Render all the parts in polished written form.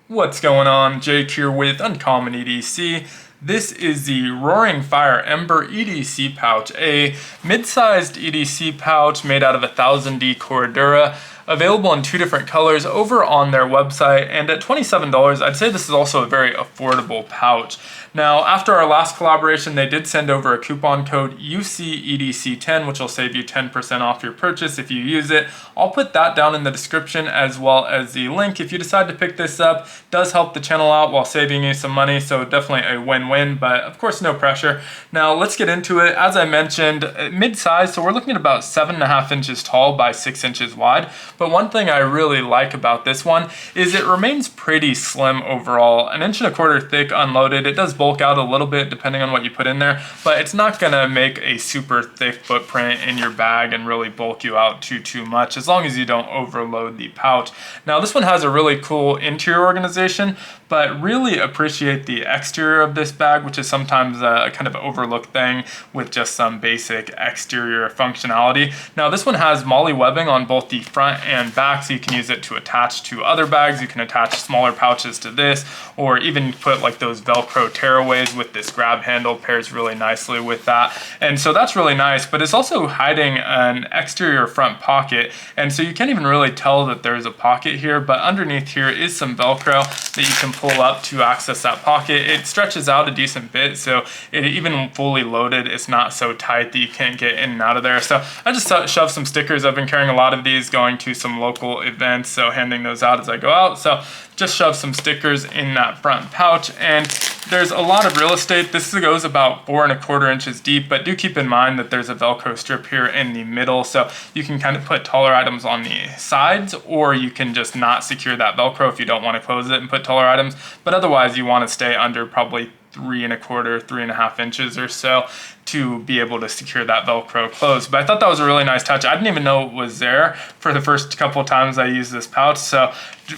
What's going on? Jake here with Uncommon EDC. This is the Roaring Fire Ember EDC Pouch, a mid-sized EDC pouch made out of 1000D Cordura, available in two different colors over on their website, and at $27, I'd say this is also a very affordable pouch. Now, after our last collaboration, they did send over a coupon code UCEDC10, which will save you 10% off your purchase if you use it. I'll put that down in the description as well as the link. If you decide to pick this up, it does help the channel out while saving you some money, so definitely a win-win, but of course no pressure. Now let's get into it. As I mentioned, mid-size, so we're looking at about 7.5 inches tall by 6 inches wide. But one thing I really like about this one is it remains pretty slim overall. 1.25 inches thick unloaded. It does bulk out a little bit depending on what you put in there, but it's not gonna make a super thick footprint in your bag and really bulk you out too much, as long as you don't overload the pouch. Now this one has a really cool interior organization, but really appreciate the exterior of this bag, which is sometimes a kind of overlooked thing with just some basic exterior functionality. Now this one has molle webbing on both the front and back, so you can use it to attach to other bags. You can attach smaller pouches to this, or even put like those Velcro tearaways with this grab handle. Pairs really nicely with that. And so that's really nice, but it's also hiding an exterior front pocket. And so you can't even really tell that there's a pocket here, but underneath here is some Velcro that you can pull up to access that pocket. It stretches out a decent bit, so it even fully loaded, it's not so tight that you can't get in and out of there. So I just shoved some stickers. I've been carrying a lot of these going to some local events, so handing those out as I go out. So just shove some stickers in that front pouch, and there's a lot of real estate. This goes about 4.25 inches deep, but do keep in mind that there's a Velcro strip here in the middle, so you can kind of put taller items on the sides, or you can just not secure that Velcro if you don't want to close it and put taller items. But otherwise, you want to stay under probably 3.25 inches or so to be able to secure that Velcro closed. But I thought that was a really nice touch. I didn't even know it was there for the first couple of times I used this pouch. So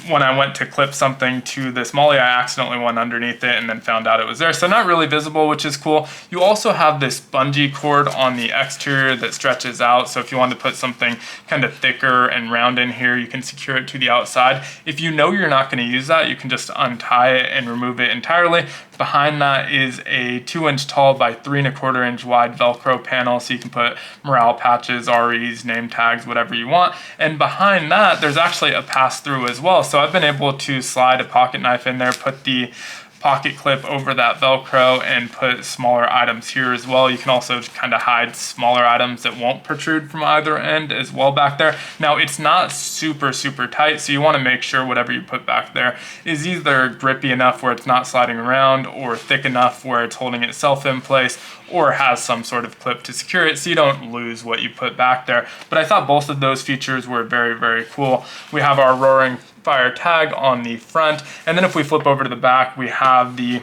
when I went to clip something to this molle, I accidentally went underneath it and then found out it was there. So not really visible, which is cool. You also have this bungee cord on the exterior that stretches out. So if you want to put something kind of thicker and round in here, you can secure it to the outside. If you know you're not going to use that, you can just untie it and remove it entirely. Behind that is a 2-inch tall by 3.25 inch wide Velcro panel, so you can put morale patches, REs, name tags, whatever you want. And behind that, there's actually a pass-through as well. So I've been able to slide a pocket knife in there, put the pocket clip over that Velcro, and put smaller items here as well. You can also kind of hide smaller items that won't protrude from either end as well back there. Now it's not super tight, so you want to make sure whatever you put back there is either grippy enough where it's not sliding around, or thick enough where it's holding itself in place, or has some sort of clip to secure it so you don't lose what you put back there. But I thought both of those features were very cool. We have our Roaring Fire tag on the front, and then if we flip over to the back, we have the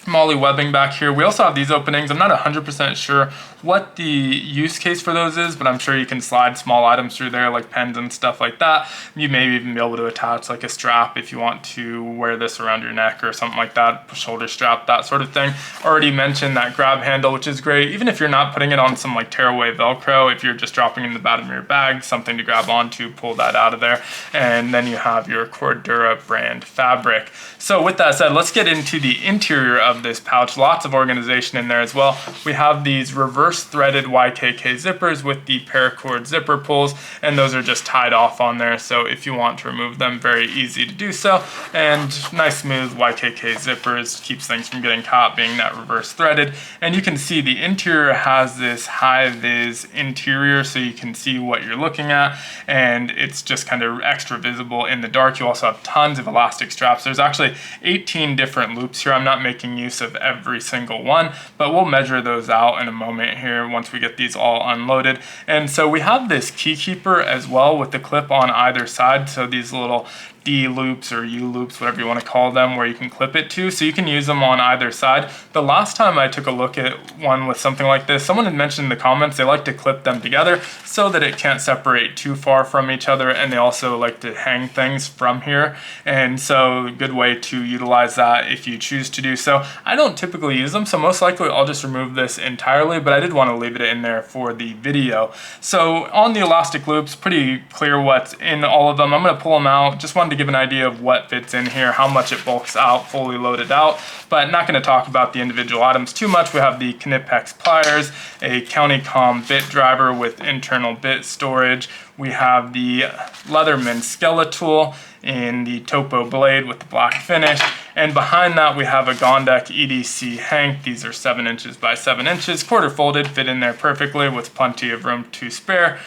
molle webbing back here. We also have these openings. I'm not 100% sure what the use case for those is, but I'm sure you can slide small items through there like pens and stuff like that. You may even be able to attach like a strap if you want to wear this around your neck or something like that, shoulder strap, that sort of thing. Already mentioned that grab handle, which is great. Even if you're not putting it on some like tearaway Velcro, if you're just dropping it in the bottom of your bag, something to grab onto, pull that out of there. And then you have your Cordura brand fabric. So with that said, let's get into the interior of this pouch. Lots of organization in there as well. We have these reverse threaded YKK zippers with the paracord zipper pulls, and those are just tied off on there, so if you want to remove them, very easy to do so. And nice smooth YKK zippers, keeps things from getting caught being that reverse threaded. And you can see the interior has this high vis interior, so you can see what you're looking at, and it's just kind of extra visible in the dark. You also have tons of elastic straps. There's actually 18 different loops here. I'm not making use of every single one, but we'll measure those out in a moment here once we get these all unloaded. And so we have this key keeper as well with the clip on either side, so these little D loops or U loops, whatever you want to call them, where you can clip it to, so you can use them on either side. The last time I took a look at one with something like this, someone had mentioned in the comments they like to clip them together so that it can't separate too far from each other, and they also like to hang things from here. And so a good way to utilize that if you choose to do so. I don't typically use them, so most likely I'll just remove this entirely, but I did want to leave it in there for the video. So on the elastic loops, pretty clear what's in all of them. I'm going to pull them out. Just wanted to give an idea of what fits in here, how much it bulks out, fully loaded out, but not going to talk about the individual items too much. We have the Knipex pliers, a Countycom bit driver with internal bit storage. We have the Leatherman Skeletool in the Topo blade with the black finish. And behind that we have a Gondek EDC Hank. These are 7 inches by 7 inches, quarter folded, fit in there perfectly with plenty of room to spare.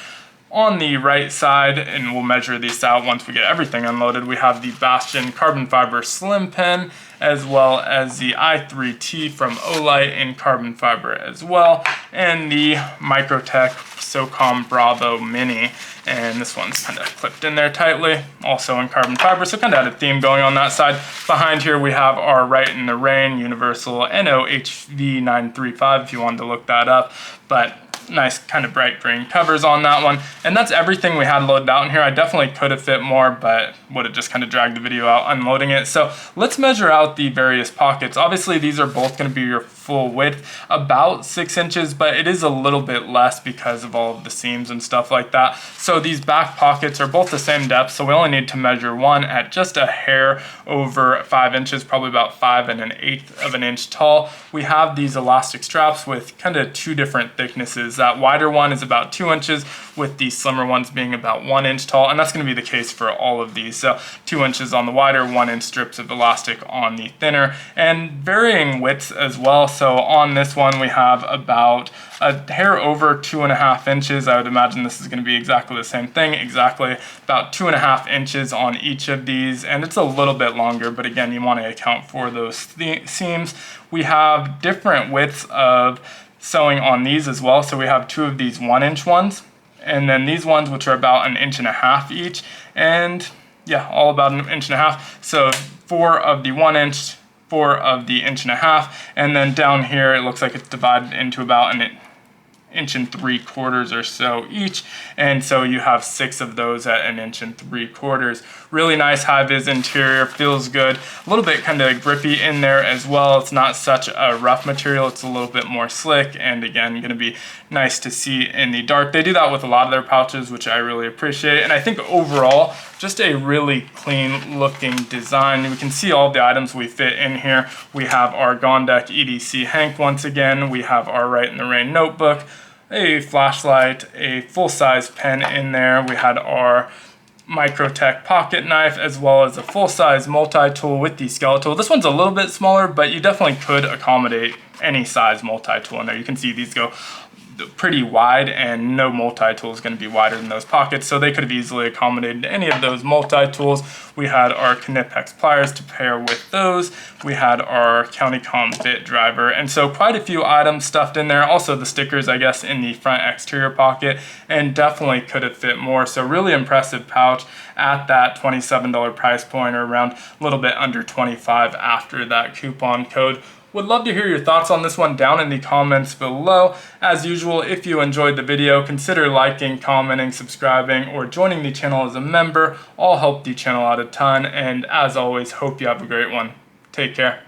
On the right side, and we'll measure these out once we get everything unloaded, we have the Bastion carbon fiber slim pen, as well as the i3T from Olight in carbon fiber as well, and the Microtech SOCOM Bravo Mini. And this one's kind of clipped in there tightly, also in carbon fiber, so kind of had a theme going on that side. Behind here we have our Right in the Rain Universal NOHV935 if you wanted to look that up, but nice kind of bright green covers on that one. And that's everything we had loaded out in here. I definitely could have fit more, but would have just kind of dragged the video out unloading it. So let's measure out the various pockets. Obviously these are both going to be your full width, about 6 inches, but it is a little bit less because of all of the seams and stuff like that. So these back pockets are both the same depth, so we only need to measure one at just a hair over 5 inches, probably about 5 1/8 of an inch tall. We have these elastic straps with kind of 2 different thicknesses. That wider one is about 2 inches, with the slimmer ones being about 1 inch tall, and that's going to be the case for all of these. So 2 inches on the wider, 1 inch strips of elastic on the thinner, and varying widths as well. So on this one we have about a hair over 2.5 inches. I would imagine this is going to be exactly the same thing, exactly about 2.5 inches on each of these, and it's a little bit longer, but again, you want to account for those seams. We have different widths of sewing on these as well. So we have 2 of these 1 inch ones, and then these ones which are about 1.5 inches each, and yeah, all about 1.5 inches. So 4 of the 1 inch, 4 of the 1.5 inches, and then down here it looks like it's divided into about 1.75 inches or so each, and so you have 6 of those at 1.75 inches. Really nice high-vis interior, feels good. A little bit kind of grippy in there as well. It's not such a rough material, it's a little bit more slick, and again, going to be nice to see in the dark. They do that with a lot of their pouches, which I really appreciate, and I think overall, just a really clean looking design. We can see all the items we fit in here. We have our Gondek EDC Hank once again, we have our Right in the Rain notebook, a flashlight, a full-size pen in there. We had our Microtech pocket knife, as well as a full-size multi-tool with the skeletal. This one's a little bit smaller, but you definitely could accommodate any size multi-tool in there. You can see these go pretty wide, and no multi-tool is going to be wider than those pockets, so they could have easily accommodated any of those multi-tools. We had our Knipex pliers to pair with those. We had our Countycom bit driver, and so quite a few items stuffed in there. Also the stickers, I guess, in the front exterior pocket, and definitely could have fit more. So really impressive pouch at that $27 price point, or around a little bit under $25 after that coupon code. Would love to hear your thoughts on this one down in the comments below. As usual, if you enjoyed the video, consider liking, commenting, subscribing, or joining the channel as a member. All help the channel out a ton, and as always, hope you have a great one. Take care.